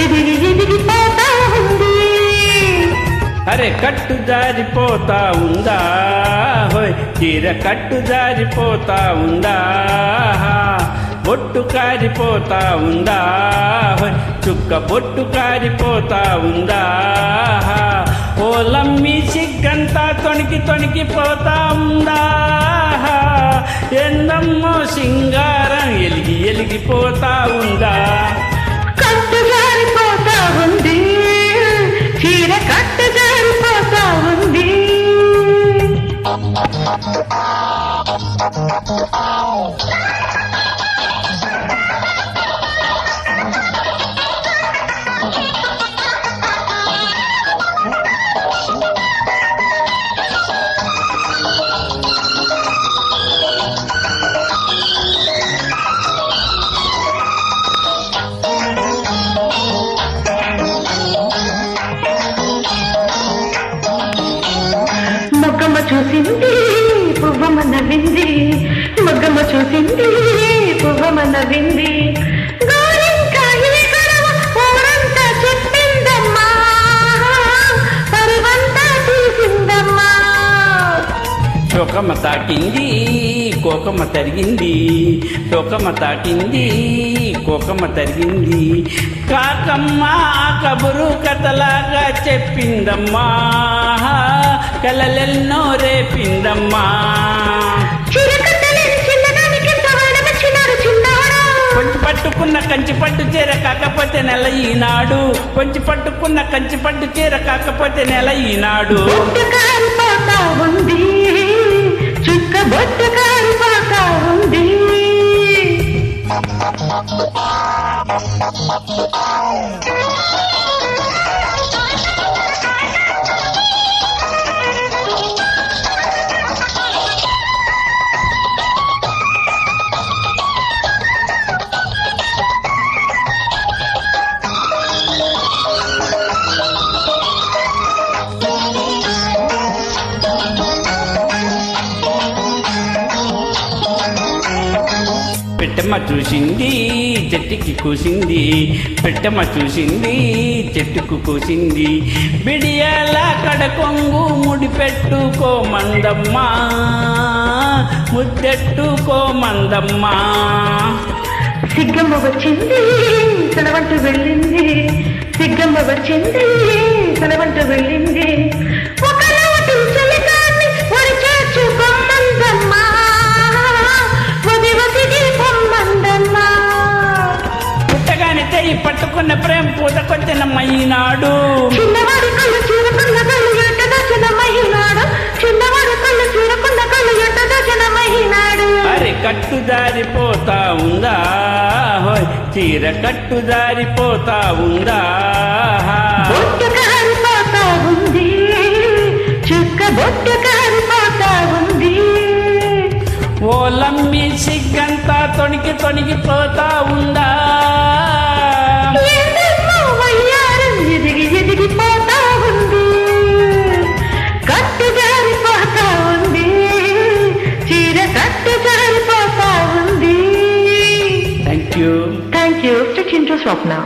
ఎదిగి ఎదిగిపోతా ఉంది. అరే కట్టు జారిపోతా ఉందా హోయ్, చీర కట్టు జారిపోతా ఉందా, బొట్టు కారిపోతా ఉందా హోయ్, చుక్క బొట్టు కారిపోతా ఉందా, ఓ లమ్మి సిగ్గంతా తొణికి తొణికిపోతా ఉందా, ఎందమ్మో సింగారం ఎలిగి ఎలిగిపోతా ఉందా. కట్టు జారిపోతా ఉంది, చీర కట్టు జారిపోతా ఉంది. మొగ్గమ్మ చూసింది పువ్వమ్మ నవ్వింది, మొగ్గమ్మ చూసింది పువ్వమ్మ నవ్వింది. గోరింకాయ గొడవ ఊరంతా చెప్పిందమ్మా, పరువంతా తీసిందమ్మా. చోకమ్మ తాకింది కోకమ్మ తరిగింది, చోకమ్మ తాకింది కోకమ్మ తరిగింది. కాకమ్మ కబురు కథలాగా చెప్పిందమ్మా, కలలెన్నో రేపిందమ్మా. కొంచెం పట్టుకున్న కంచి పట్టు చీర కాకపోతే నెల ఈనాడు, కొంచెం పట్టుకున్న కంచి పట్టు చీర కాకపోతే నెల ఈనాడు. ఉంది చుక్క బొట్టు కారిపోతా ఉంది. పెట్టమ్మ చూసింది చెట్టుకి కూసింది, పెట్టమ్మ చూసింది చెట్టుకు కూసింది. బిడియాల కడకొంగు ముడి పెట్టుకోమందమ్మా, ముద్దెట్టుకోమందమ్మా. సిగ్గమ్మ వచ్చింది తనవంటూ వెళ్ళింది, సిగ్గమ్మ వచ్చింది తనవంటూ వెళ్ళింది. పట్టుకున్న ప్రేమ పూత కొట్టినమ్మ ఈనాడు, చిన్నవాడి కళ్ళు చూడకున్న కళ్ళు ఎట్టదో చిన్నమహినాడు, చిన్నవాడి కళ్ళు చూడకున్న కళ్ళు ఎట్టదో చిన్నమహినాడు. అరే కట్టు జారిపోతా ఉందా హోయ్, చీర కట్టు జారిపోతా ఉందా, బొట్టు కారిపోతా ఉంది, చుక్క బొట్టు కారిపోతా ఉంది. ఓ లమ్మి సిగ్గంతా తొణికి తొణికిపోతా ఉందా, ఎదిగి ఎదిగిపోతా ఉంది. కట్టు జారిపోతా ఉంది, చీర కట్టు జారిపోతా ఉంది. Thank you. Thank you. Stitch into Swapna.